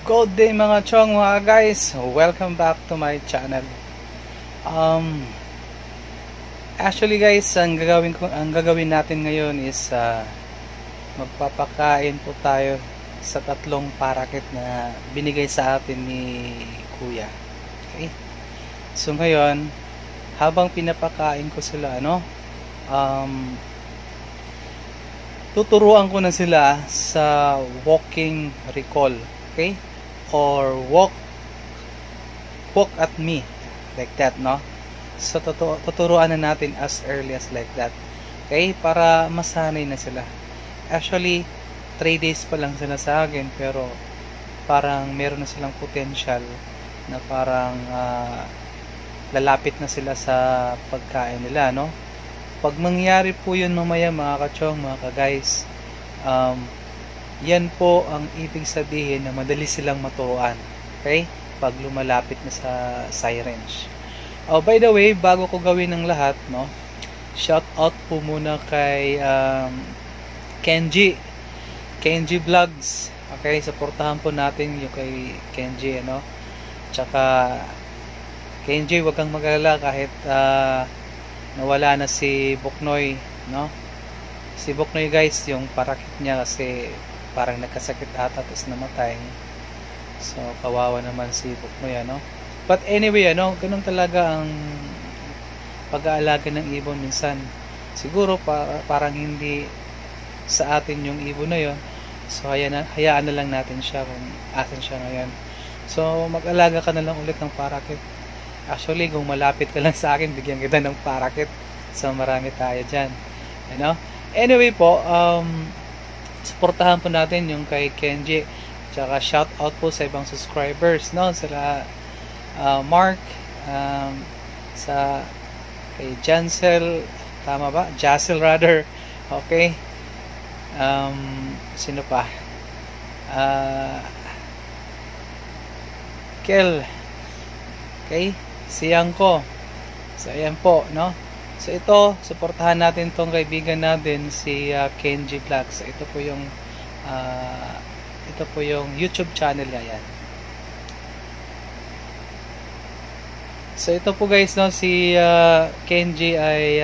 Good day mga chong, mga guys. Welcome back to my channel. Actually guys, ang gagawin natin ngayon is magpapakain po tayo sa tatlong parakit na binigay sa atin ni Kuya. Okay? So ngayon, habang pinapakain ko sila, tuturuan ko na sila sa walking recall. Okay? Or walk at me, like that, no? So tuturuan na natin as early as like that, okay, para masanay na sila. Actually 3 days pa lang sila sa akin, pero parang meron na silang potential na parang lalapit na sila sa pagkain nila, no? Pag mangyari po yun mamaya mga kachong, mga ka-guys, yan po ang ibig sabihin na madali silang maturuan, okay? Pag lumalapit na sa syringe. Oh, by the way, bago ko gawin ng lahat, no? Shout out po muna kay Kenji Vlogs. Okay, supportahan po natin yung kay Kenji, ano? Tsaka Kenji, wag kang mag-alala kahit nawala na si Buknoy, no? Si Buknoy guys, yung parakit niya kasi parang nagkasakit ata tapos namatay. So kawawa naman si Buknoy, ano? But anyway, ganun talaga ang pag-aalaga ng ibon minsan. Siguro parang hindi sa atin yung ibon na yon. So hayaan na lang natin siya kung atin siya ngayon. So mag-alaga ka na lang ulit ng parakit. Actually, kung malapit ka lang sa akin, bigyan kita ng parakit. So marami tayo dyan. Anyway po, suportahan po natin yung kay Kenji. Tsaka shout out po sa ibang subscribers, no? Sila Mark, sa kay Jansel, tama ba? Jassel rather. Okay. Sino pa? Kel. Okay? Siyang ko. So ayan po, no? So ito, suportahan natin tong kaibigan natin si Kenji Vlogs. So ito po yung YouTube channel niya, yan. So ito po guys, no, si Kenji ay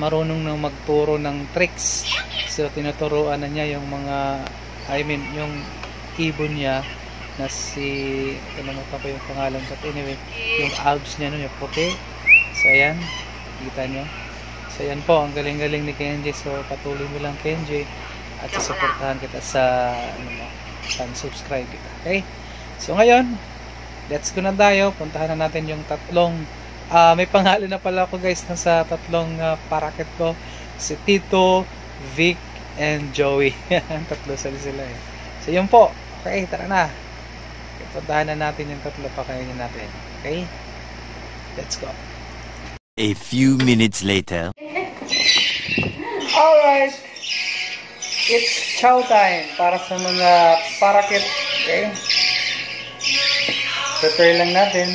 marunong nang magturo ng tricks. So tinuturuan na niya yung yung ibon niya na kalimutan ko yung pangalan, but anyway, yung albs niya, yung puti. So ayan, kita nyo. So ayan po, ang galing-galing ni Kenji. So patuloy mo lang Kenji at susuportahan kita sa subscribe kita. Okay? So ngayon, let's go na tayo. Puntahan na natin yung tatlong may pangalan na pala ako guys na sa tatlong parakit ko. Si Tito, Vic, and Joey. Tatlo sila eh. So yun po. Okay, tara na. Puntahan na natin yung tatlo, pakainin natin. Okay? Let's go. A few minutes later. Alright. It's chow time para sa mga parakit. Okay? Prepare lang natin.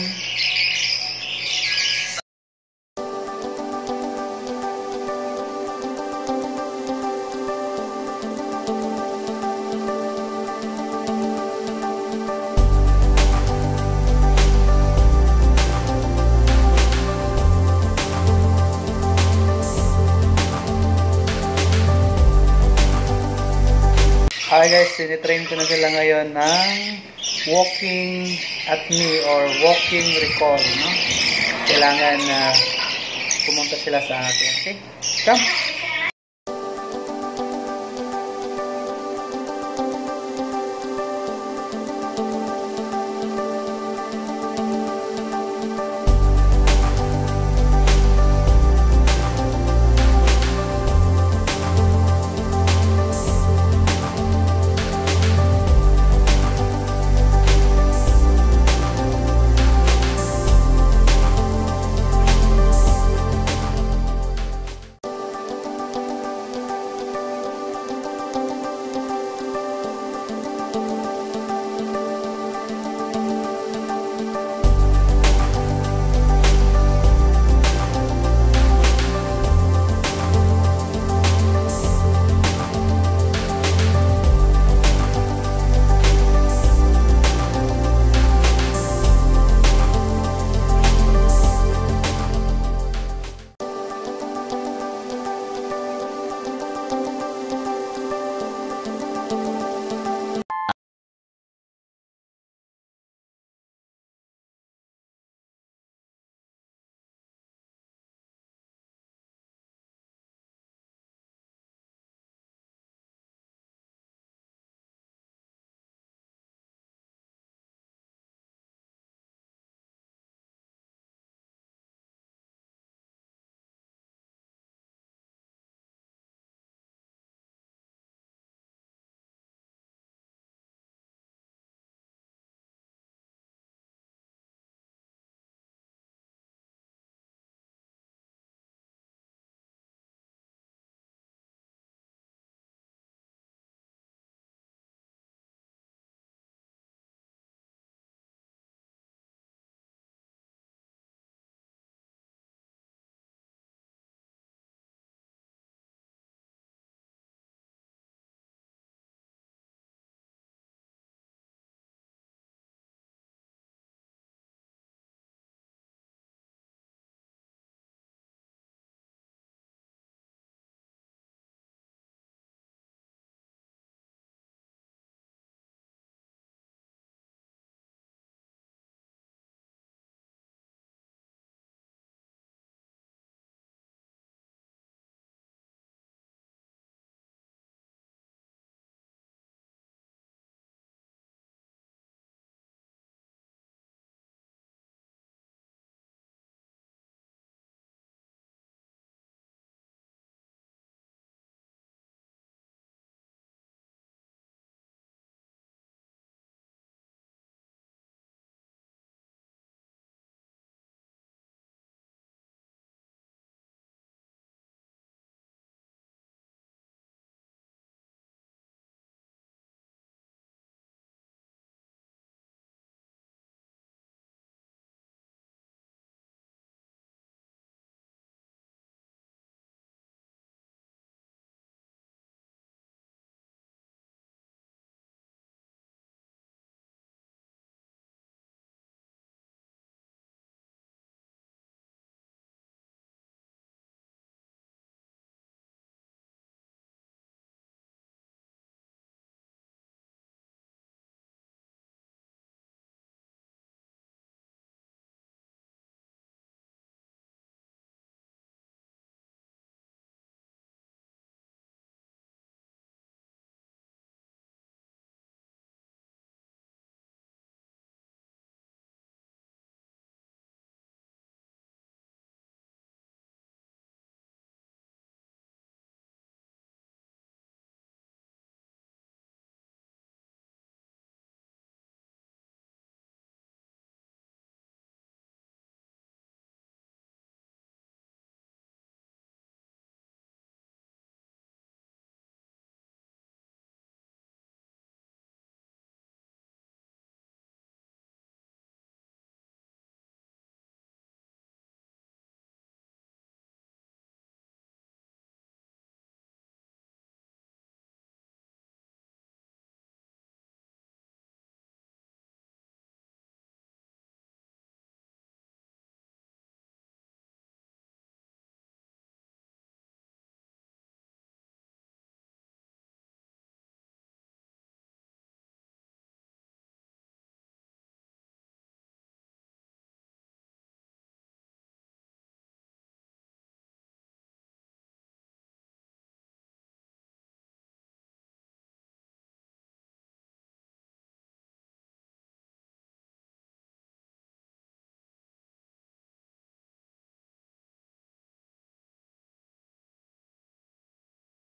Hi guys, tinitrain ko na sila ngayon ng walking at me or walking recall, no? Kailangan pumunta sila sa akin. Okay? Come!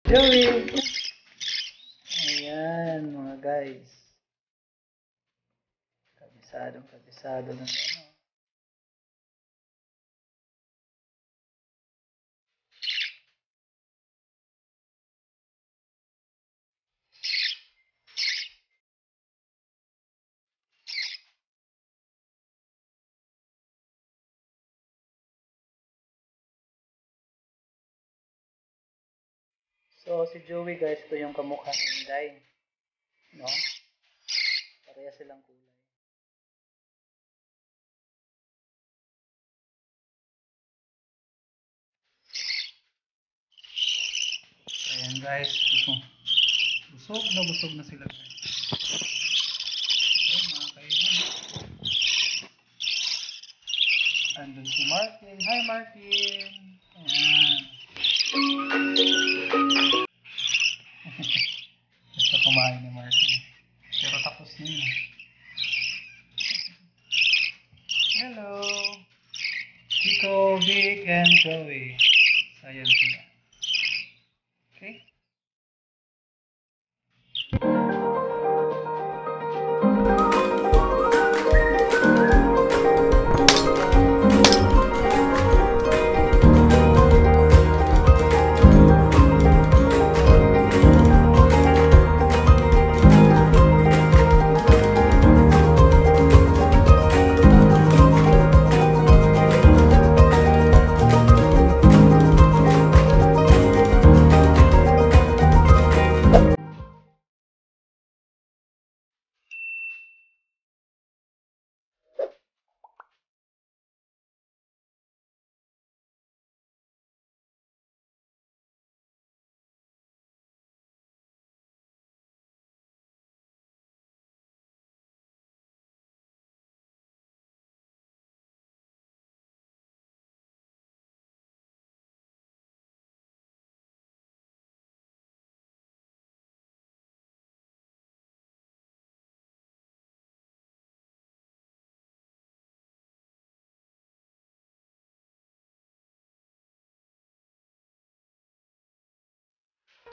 Joey! Ayan, mga guys. Kabisado ng ano. So, si Joey guys, ito yung kamukha ni Inday. No? Pareha silang kulay. Ayan guys, busog na sila guys. So, mga kaibigan. Andun si Martin. Hi Martin! Ayan. Gusto kumain ni Martin. Pero tapos na yun. Hello! Chico, Vic, and Joey.